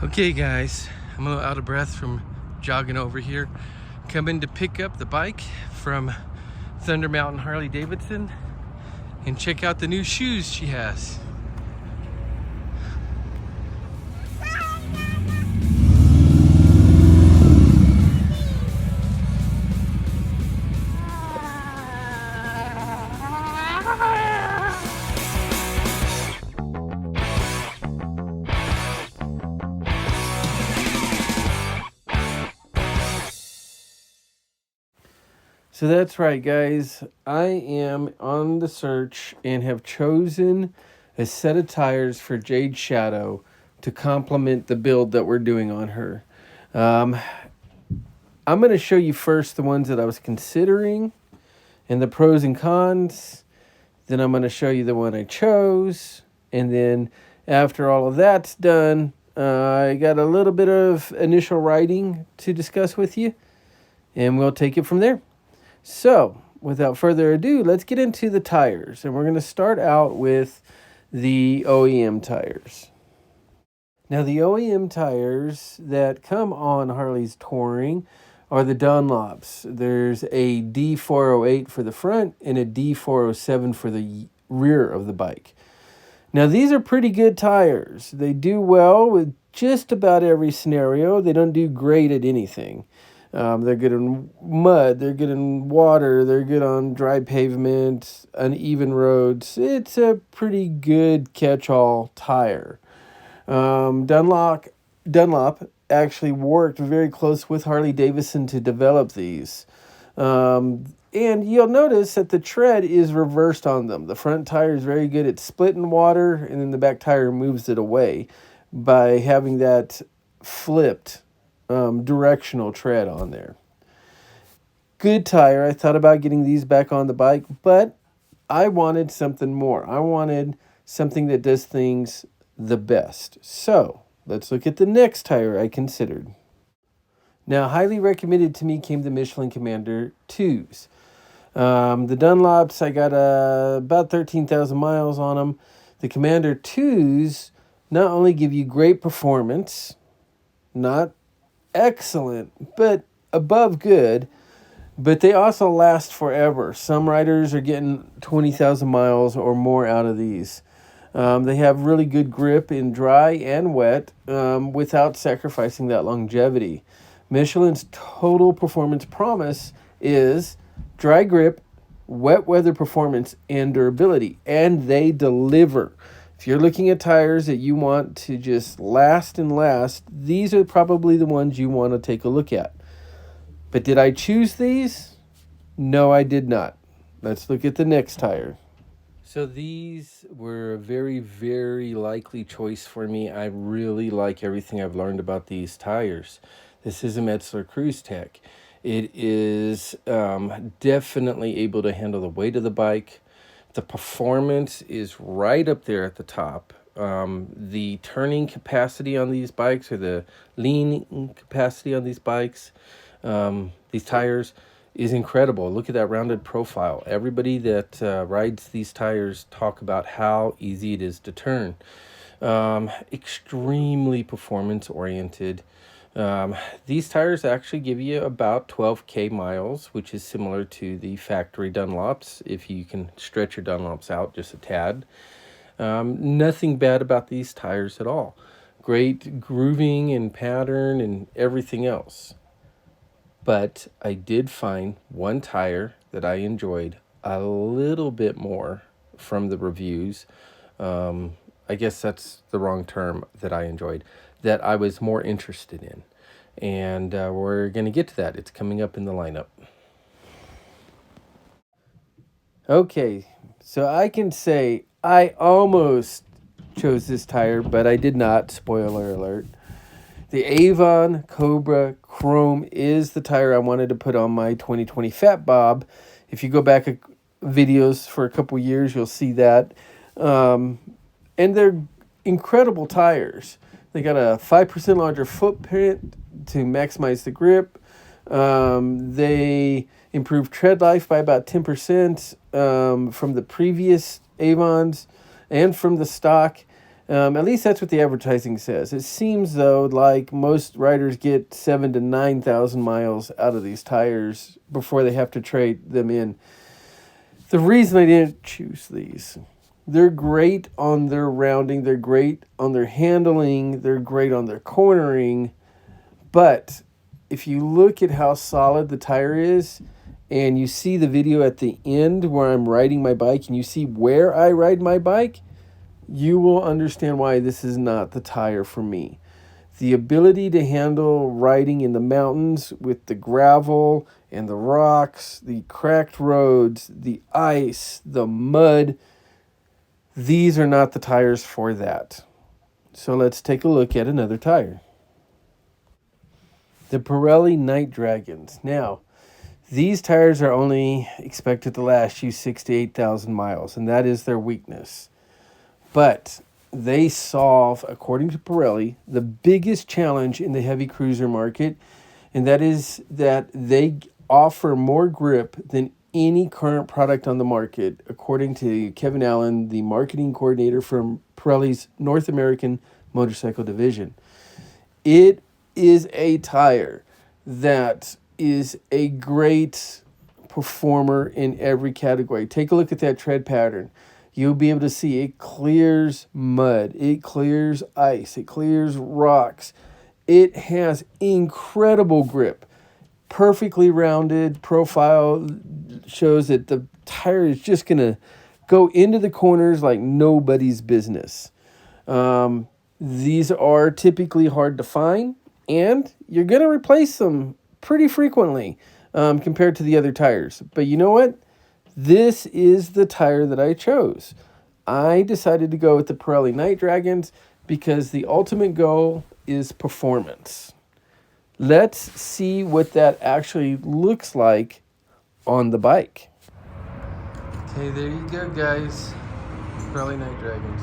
Okay guys, I'm a little out of breath from jogging over here. Coming to pick up the bike from Thunder Mountain Harley Davidson and check out the new shoes she has. So that's right, guys. I am on the search and have chosen a set of tires for Jade Shadow to complement the build that we're doing on her. I'm going to show you first the ones that I was considering and the pros and cons. Then I'm going to show you the one I chose. And then after all of that's done, I got a little bit of initial writing to discuss with you. And we'll take it from there. So, without further ado, let's get into the tires. And we're going to start out with the OEM tires. Now, the OEM tires that come on Harley's Touring are the Dunlops. There's a D408 for the front and a D407 for the rear of the bike. Now, these are pretty good tires. They do well with just about every scenario. They don't do great at anything. They're good in mud, they're good in water, they're good on dry pavement, uneven roads. It's a pretty good catch-all tire. Dunlop actually worked very close with Harley Davidson to develop these. And you'll notice that the tread is reversed on them. The front tire is very good at splitting water, and then the back tire moves it away by having that flipped directional tread on there. Good tire. I thought about getting these back on the bike, but I wanted something more. I wanted something that does things the best. So let's look at the next tire I considered. Now, highly recommended to me came the Michelin Commander 2s. The Dunlops, I got about 13,000 miles on them. The Commander 2s not only give you great performance, not excellent, but above good, but they also last forever. Some riders are getting 20,000 miles or more out of these. They have really good grip in dry and wet without sacrificing that longevity. Michelin's total performance promise is dry grip, wet weather performance, and durability, and they deliver. If you're looking at tires that you want to just last and last, these are probably the ones you want to take a look at. But did I choose these? No, I did not. Let's look at the next tire. So these were a very, very likely choice for me. I really like everything I've learned about these tires. This is a Metzeler Cruise Tech. It is definitely able to handle the weight of the bike. The performance is right up there at the top. The turning capacity on these bikes, or the leaning capacity on these bikes, these tires, is incredible. Look at that rounded profile. Everybody that rides these tires talk about how easy it is to turn. Extremely performance oriented. These tires actually give you about 12K miles, which is similar to the factory Dunlops, if you can stretch your Dunlops out just a tad. Nothing bad about these tires at all. Great grooving and pattern and everything else. But I did find one tire that I enjoyed a little bit more from the reviews. I guess that's the wrong term, that I enjoyed, that I was more interested in. And we're going to get to that. It's coming up in the lineup. Okay, so I can say I almost chose this tire, but I did not. Spoiler alert. The Avon Cobra Chrome is the tire I wanted to put on my 2020 Fat Bob. If you go back videos for a couple years, you'll see that. And they're incredible tires. They got a 5% larger footprint to maximize the grip. They improve tread life by about 10% from the previous Avons and from the stock. At least that's what the advertising says. It seems, though, like most riders get 7,000 to 9,000 miles out of these tires before they have to trade them in. The reason I didn't choose these, they're great on their rounding, they're great on their handling, they're great on their cornering, but if you look at how solid the tire is, and you see the video at the end where I'm riding my bike, and you see where I ride my bike, you will understand why this is not the tire for me. The ability to handle riding in the mountains with the gravel and the rocks, the cracked roads, the ice, the mud, these are not the tires for that. So let's take a look at another tire. The Pirelli Night Dragons. Now, these tires are only expected to last you 6,000 to 8,000 miles, and that is their weakness. But they solve, according to Pirelli, the biggest challenge in the heavy cruiser market, and that is that they offer more grip than any current product on the market, according to Kevin Allen, the marketing coordinator from Pirelli's North American motorcycle division. It is a tire that is a great performer in every category. Take a look at that tread pattern. You'll be able to see it clears mud, it clears ice, it clears rocks. It has incredible grip. Perfectly rounded profile shows that the tire is just going to go into the corners like nobody's business. These are typically hard to find, and you're going to replace them pretty frequently compared to the other tires. But you know what? This is the tire that I chose. I decided to go with the Pirelli Night Dragons because the ultimate goal is performance. Let's see what that actually looks like on the bike. Okay, there you go, guys. Pirelli Night Dragons.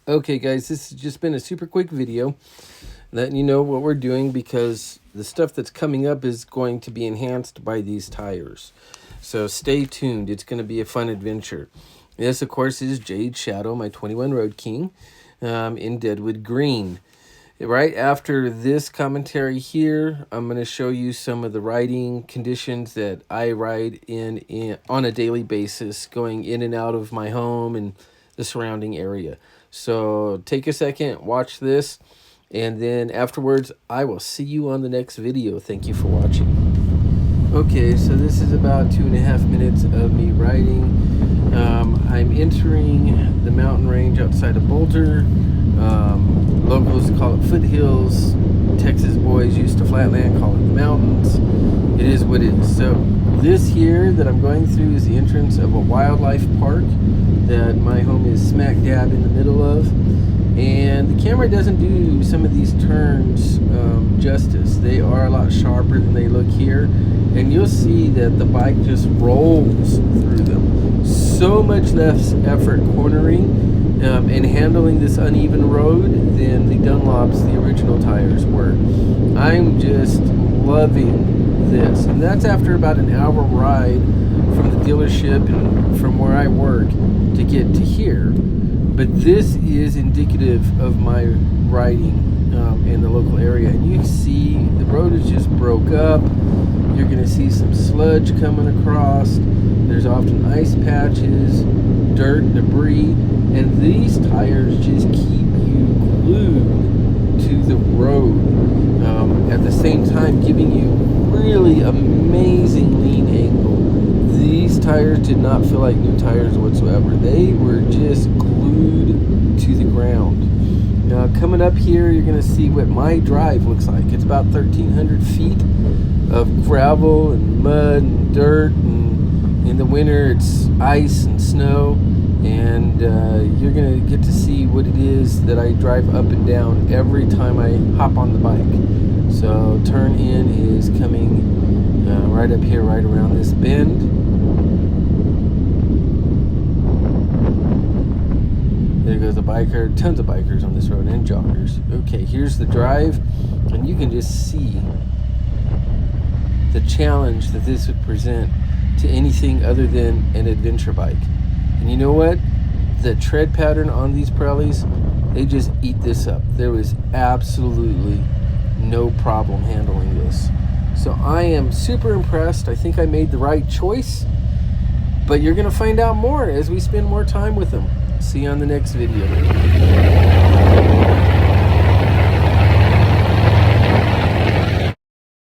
Okay, guys, this has just been a super quick video letting you know what we're doing because the stuff that's coming up is going to be enhanced by these tires. So stay tuned. It's going to be a fun adventure. This, of course, is Jade Shadow, my 21 Road King, in Deadwood Green. Right after this commentary here, I'm going to show you some of the riding conditions that I ride in on a daily basis, going in and out of my home and the surrounding area. So take a second, watch this, and then afterwards, I will see you on the next video. Thank you for watching. Okay, so this is about 2.5 minutes of me riding. I'm entering the mountain range outside of Boulder. Locals call it foothills. Texas boys used to flatland call it the mountains. It is what it is. So this here that I'm going through is the entrance of a wildlife park that my home is smack dab in the middle of, and the camera doesn't do some of these turns justice. They are a lot sharper than they look here, and you'll see that the bike just rolls through them. So much less effort cornering and handling this uneven road than the Dunlops, the original tires, were. I'm just loving this, and that's after about an hour ride from the dealership and from where I work to get to here. But this is indicative of my riding in the local area, and you see the road is just broke up. You're going to see some sludge coming across. There's often ice patches, dirt, debris, and these tires just keep you glued to the road, at the same time giving you really amazing lean angle. These tires did not feel like new tires whatsoever. They were just glued to the ground. Now, coming up here, you're going to see what my drive looks like. It's about 1,300 feet of gravel and mud and dirt, and in the winter it's ice and snow, and you're going to get to see what it is that I drive up and down every time I hop on the bike. So turn in is coming right up here, right around this bend. goes a biker. Tons of bikers on this road and joggers. Okay, here's the drive, and you can just see the challenge that this would present to anything other than an adventure bike. And you know what? The tread pattern on these Pirellis, they just eat this up. There was absolutely no problem handling this. So I am super impressed. I think I made the right choice, but you're gonna find out more as we spend more time with them. See you on the next video.